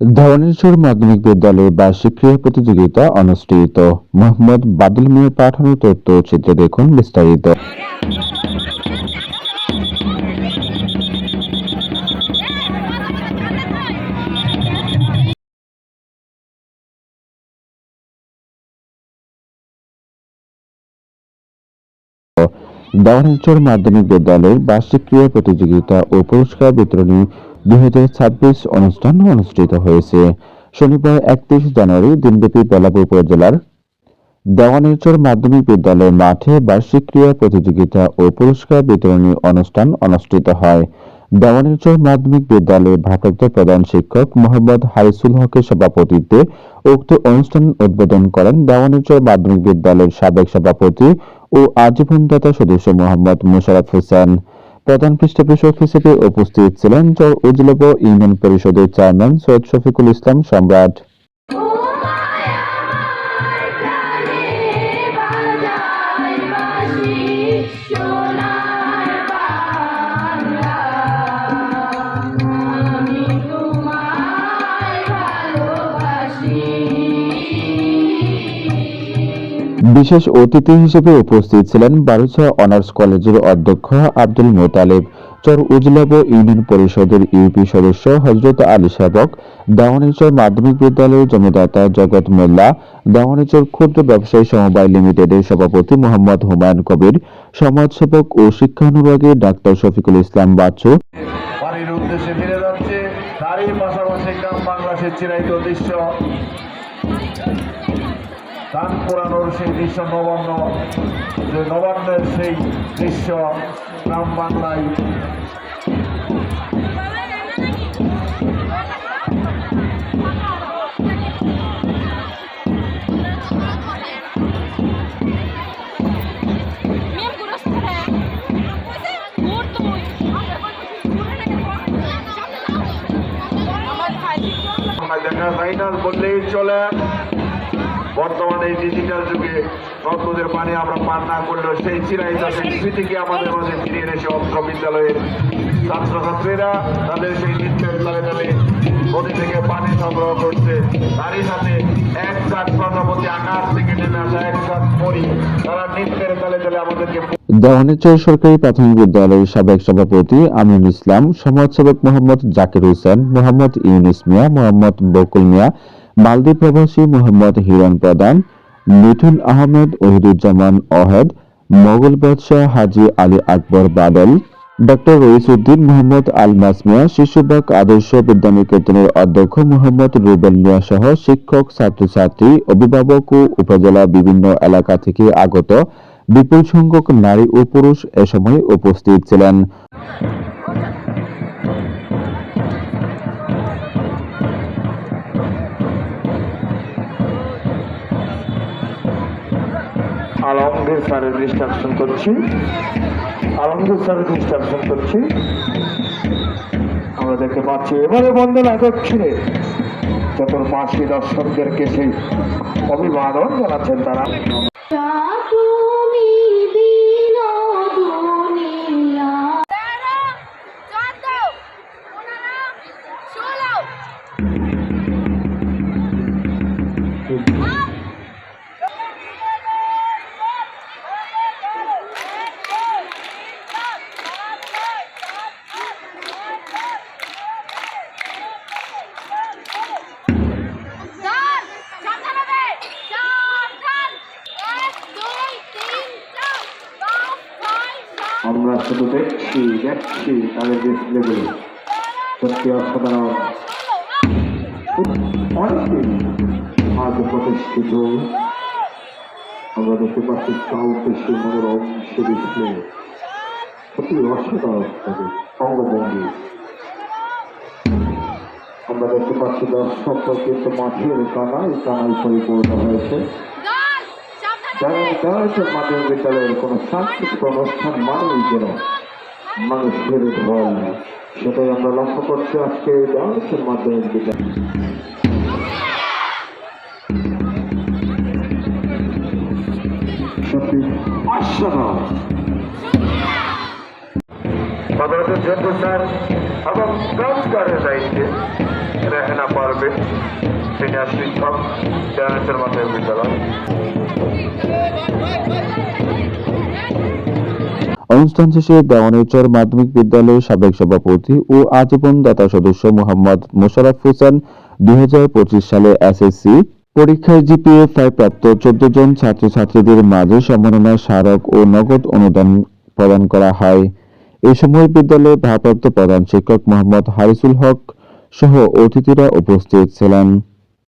ধরনীশ্বর মাধ্যমিক বিদ্যালয়ে বার্ষিক ক্রীড়া প্রতিযোগিতা অনুষ্ঠিত। মোহাম্মদ বাদল মিয়ার পাঠানো তথ্যচিত্রে দেখুন বিস্তারিত। ধরনীশ্বর মাধ্যমিক বিদ্যালয়ের বার্ষিক ক্রীড়া প্রতিযোগিতা ও পুরস্কার বিতরণী 2026 অনুষ্ঠান অনুষ্ঠিত হয়েছে। শনিবার 31 জানুয়ারি দিনব্যাপী বেলাব উপজেলার দেওয়ানিরচর মাধ্যমিক বিদ্যালয় মাঠে বার্ষিক ক্রীড়া প্রতিযোগিতা ও পুরস্কার বিতরণী অনুষ্ঠান অনুষ্ঠিত হয়। দেওয়ানিরচর মাধ্যমিক বিদ্যালয়ের ভারপ্রাপ্ত প্রধান শিক্ষক মোহাম্মদ হারিসুল হকের সভাপতিত্বে উক্ত অনুষ্ঠান উদ্বোধন করেন দেওয়ানিরচর মাধ্যমিক বিদ্যালয়ের সাবেক সভাপতি ও আজীবনদাতা সদস্য মোহাম্মদ মোশাররফ হোসেন। প্রধান পৃষ্ঠপোষক হিসেবে উপস্থিত ছিলেন চর উজলব ইউনিয়ন পরিষদের চেয়ারম্যান সৈয়দ শফিকুল ইসলাম সম্রাট। বিশেষ অতিথি হিসেবে উপস্থিত ছিলেন বারুচা অনার্স কলেজের অধ্যক্ষ আব্দুল মোতালেব, চর উজলাব ইউনিয়ন পরিষদের ইউপি সদস্য হযরত আলী সেবক, দেওয়ানিরচর মাধ্যমিক বিদ্যালয়ের জমিদাতা জগৎ মোল্লা, দেওয়ানিরচর ক্ষুদ্র ব্যবসায়ী সমবায় লিমিটেডের সভাপতি মোহাম্মদ হুমায়ুন কবির, সমাজসেবক ও শিক্ষানুরাগী ডাক্তার শফিকুল ইসলাম বাচ্চু। বাড়ির উদ্দেশ্যে ফিরে যাচ্ছে, তারই পাশাপাশি গ্রাম বাংলাদেশের চিরায়ত দৃশ্য, গান পোড়ানোর সেই দৃশ্য, নবান্নের সেই দৃশ্য গ্রাম বাংলায়। দেখা যায় না বললেই চলে। বর্তমানে এই ডিজিটাল যুগে নদীর পানি আমরা পান না করলেও সেই চিরায়ত সেই স্মৃতিকে আমাদের মাঝে ফিরিয়ে এনেছে অত্র বিদ্যালয়ের ছাত্রছাত্রীরা তাদের সেই নৃত্যের তালে তালে নদী থেকে পানি সংগ্রহ করছে। তারই সাথে এক চাঁদ প্রজাপতি আকাশ থেকে নেমে আসা এক চাঁদ পরি তারা নৃত্যের তালে তালে আমাদেরকে। দেওয়ানিরচর সরকারি প্রাথমিক বিদ্যালয়ের সাবেক সভাপতি আমিনুল ইসলাম, সমাজসেবক মোহাম্মদ জাকির হোসেন, মোহাম্মদ ইউনুস মিয়া, মোহাম্মদ বকুল মিয়া, মালদ্বীপ প্রবাসী মোহাম্মদ হিরণ প্রধান, মিঠুন আহমেদ, ওহিদুজ্জামান অহেদ, মোগল বাদশাহ হাজী আলী আকবর বাদল, ডক্টর রইসউদ্দিন, মোহাম্মদ আলমাস মিয়া, শিশুবাগ আদর্শ বিদ্যানিকেতনের অধ্যক্ষ মোহাম্মদ রুবেল মিয়া সহ শিক্ষক, ছাত্রছাত্রী, অভিভাবক ও উপজেলা বিভিন্ন এলাকা থেকে আগত বিপুল সংখ্যক নারী ও পুরুষ এ সময় উপস্থিত ছিলেন। আলমগীর স্যারের ইনস্ট্রাকশন করছি, আমরা দেখতে পাচ্ছি এবারে বন্দনা করছে চতুর্মাসী দর্শকদেরকে সেই অভিবাদন জানাচ্ছেন তারা। আমরা শুধু দেখছি তাদের ডিসপ্লেগুলো সত্যি অসাধারণ, অনেকদিন আজ প্রতিষ্ঠিত। আমরা দেখতে পাচ্ছি কাউকে সে মনোরম সে ডিসপ্লে সত্যি অসাধারণ তাদের অঙ্গভঙ্গি। আমরা দেখতে পাচ্ছি দর্শকরা কিন্তু মাঠের কানায় পরিপূর্ণ হয়েছে। মাধ্যমিক বিদ্যালয়ের কোন সাংস্কৃতিক অনুষ্ঠান মানেই যেন মানুষের ঢল, সেটাই আমরা লক্ষ্য করছি আজকে দেওয়ানিরচর মাধ্যমিক বিদ্যালয়। সত্যি অসাধারণ। স্যার এবং সংস্কারের দায়িত্বে রেহেনা পারবে সিনিয়র শিক্ষক জেনারেশন মাধ্যমিক বিদ্যালয়। অনুষ্ঠান শেষে দেওয়ানিরচর মাধ্যমিক বিদ্যালয়ের সাবেক সভাপতি ও আজীবন দাতা সদস্য মোহাম্মদ মোশাররফ হোসেন 2025 সালে এসএসসি পরীক্ষায় জিপিএ 5 প্রাপ্ত 14 জন ছাত্রছাত্রীদের মাঝে সম্মাননা স্মারক ও নগদ অনুদান প্রদান করা হয়। এ সময় বিদ্যালয়ের ভারপ্রাপ্ত প্রধান শিক্ষক মোহাম্মদ হারিসুল হক সহ অতিথিরা উপস্থিত ছিলেন।